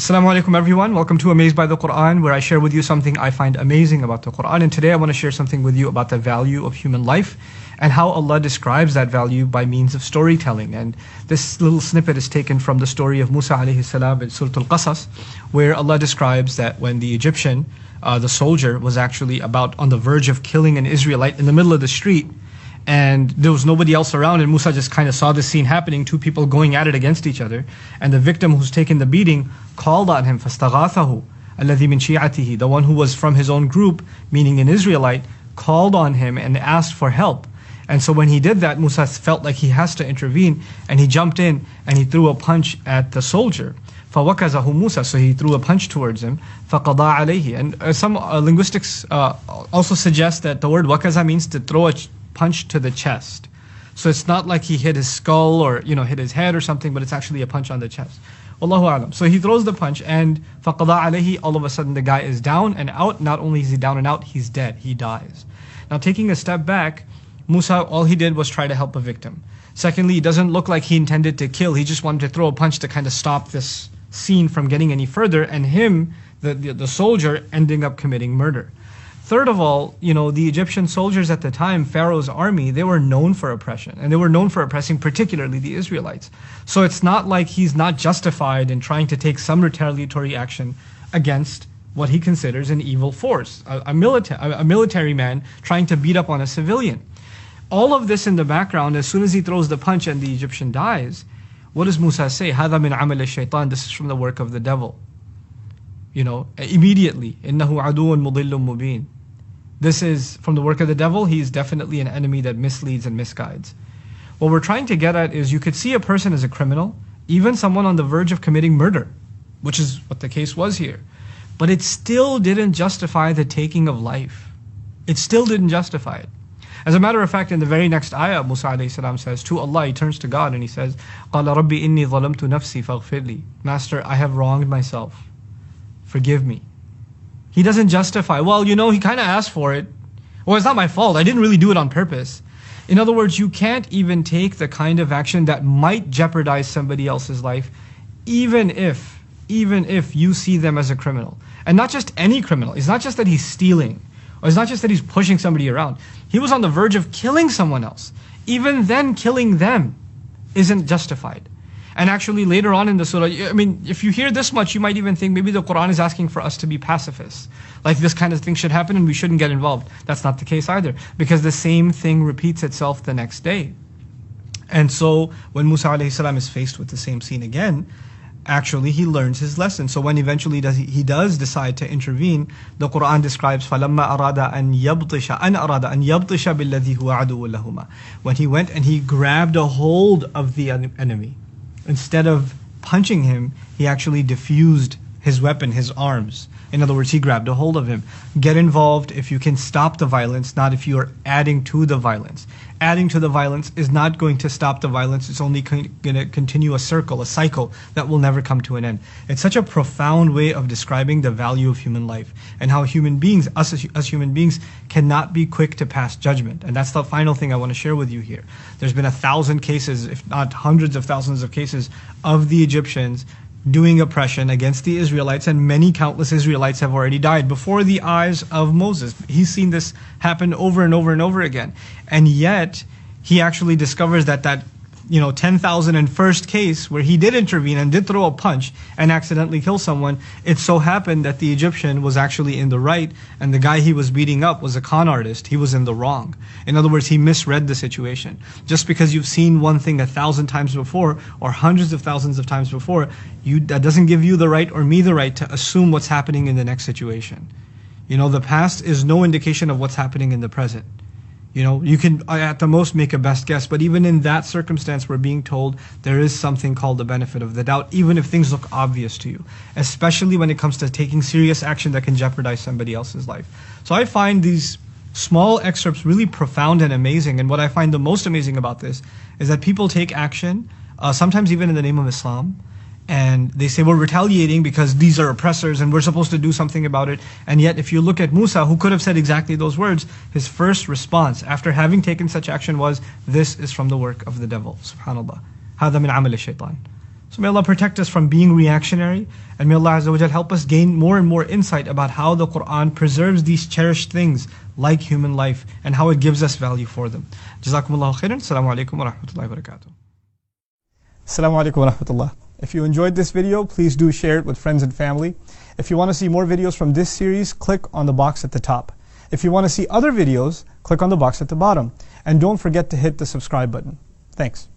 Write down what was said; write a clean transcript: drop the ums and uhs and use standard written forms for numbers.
Assalamu alaikum everyone, welcome to Amazed by the Quran, where I share with you something I find amazing about the Quran. And today I want to share something with you about the value of human life and how Allah describes that value by means of storytelling. And this little snippet is taken from the story of Musa alayhi salam in Surah Al-Qasas, where Allah describes that when the Egyptian, the soldier, was actually about on the verge of killing an Israelite in the middle of the street, and there was nobody else around, and Musa just kind of saw this scene happening, two people going at it against each other, and the victim who's taken the beating called on him, فَاسْتَغَاثَهُ الَّذِي مِنْ شِيعَتِهِ, the one who was from his own group, meaning an Israelite, called on him and asked for help. And so when he did that, Musa felt like he has to intervene, and he jumped in and he threw a punch at the soldier. فَوَكَزَهُ مُوسَى, so he threw a punch towards him. فَقَضَى عَلَيْهِ, and some linguistics also suggest that the word wakaza means to throw a punch to the chest. So it's not like he hit his skull or hit his head or something, but it's actually a punch on the chest. Wallahu alam. So he throws the punch, and فَقَضَى عَلَيْهِ, all of a sudden the guy is down and out. Not only is he down and out, he's dead, he dies. Now taking a step back, Musa, all he did was try to help a victim. Secondly, it doesn't look like he intended to kill. He just wanted to throw a punch to kind of stop this scene from getting any further, and him, the soldier, ending up committing murder. Third of all, the Egyptian soldiers at the time, Pharaoh's army, they were known for oppression, and they were known for oppressing particularly the Israelites. So it's not like he's not justified in trying to take some retaliatory action against what he considers an evil force, a military man trying to beat up on a civilian. All of this in the background, as soon as he throws the punch and the Egyptian dies, what does Musa say? هَذَا مِنْ عَمَلِ الشَّيْطَانِ, this is from the work of the devil. Immediately, إِنَّهُ عَدُوٌ مُضِلٌّ مُبِينٌ. This is from the work of the devil. He's definitely an enemy that misleads and misguides. What we're trying to get at is you could see a person as a criminal, even someone on the verge of committing murder, which is what the case was here. But it still didn't justify the taking of life. It still didn't justify it. As a matter of fact, in the very next ayah, Musa alayhi salam says to Allah, he turns to God and he says, قَالَ رَبِّ إِنِّي ظَلَمْتُ نَفْسِي فَاغْفِرْ لِي. Master, I have wronged myself. Forgive me. He doesn't justify, well, he kind of asked for it. Well, it's not my fault. I didn't really do it on purpose. In other words, you can't even take the kind of action that might jeopardize somebody else's life, even if you see them as a criminal. And not just any criminal. It's not just that he's stealing, or it's not just that he's pushing somebody around. He was on the verge of killing someone else. Even then, killing them isn't justified. And actually later on in the surah, if you hear this much, you might even think maybe the Quran is asking for us to be pacifists. Like this kind of thing should happen and we shouldn't get involved. That's not the case either, because the same thing repeats itself the next day. And so when Musa alayhi salam is faced with the same scene again, actually he learns his lesson. So when eventually he does decide to intervene, the Quran describes فَلَمَّا أَرَادَ أَنْ يَبْطِشَ بِالَّذِي هُوَ عَدُوٌ لَهُمَا. When he went and he grabbed a hold of the enemy, instead of punching him, he actually diffused his weapon, his arms. In other words, he grabbed a hold of him. Get involved if you can stop the violence, not if you are adding to the violence. Adding to the violence is not going to stop the violence. It's only going to continue a cycle that will never come to an end. It's such a profound way of describing the value of human life and how human beings, us as human beings, cannot be quick to pass judgment. And that's the final thing I want to share with you here. There's been 1,000 cases, if not hundreds of thousands of cases, of the Egyptians doing oppression against the Israelites, and many countless Israelites have already died before the eyes of Moses. He's seen this happen over and over and over again. And yet, he actually discovers that 10,001st case where he did intervene and did throw a punch and accidentally kill someone, it so happened that the Egyptian was actually in the right and the guy he was beating up was a con artist. He was in the wrong. In other words, he misread the situation. Just because you've seen one thing 1,000 times before or hundreds of thousands of times before, that doesn't give you the right or me the right to assume what's happening in the next situation. The past is no indication of what's happening in the present. You can at the most make a best guess, but even in that circumstance, we're being told there is something called the benefit of the doubt, even if things look obvious to you, especially when it comes to taking serious action that can jeopardize somebody else's life. So I find these small excerpts really profound and amazing, and what I find the most amazing about this is that people take action, sometimes even in the name of Islam, and they say we're retaliating because these are oppressors and we're supposed to do something about it. And yet if you look at Musa, who could have said exactly those words, his first response after having taken such action was, this is from the work of the devil. Subhanallah. هذا من عمل الشيطان. So may Allah protect us from being reactionary, and may Allah Azza wa Jal help us gain more and more insight about how the Qur'an preserves these cherished things like human life and how it gives us value for them. Jazakumullahu khairan. Assalamu alaikum wa rahmatullahi wa barakatuh. Assalamu alaikum wa rahmatullah. If you enjoyed this video, please do share it with friends and family. If you want to see more videos from this series, click on the box at the top. If you want to see other videos, click on the box at the bottom. And don't forget to hit the subscribe button. Thanks.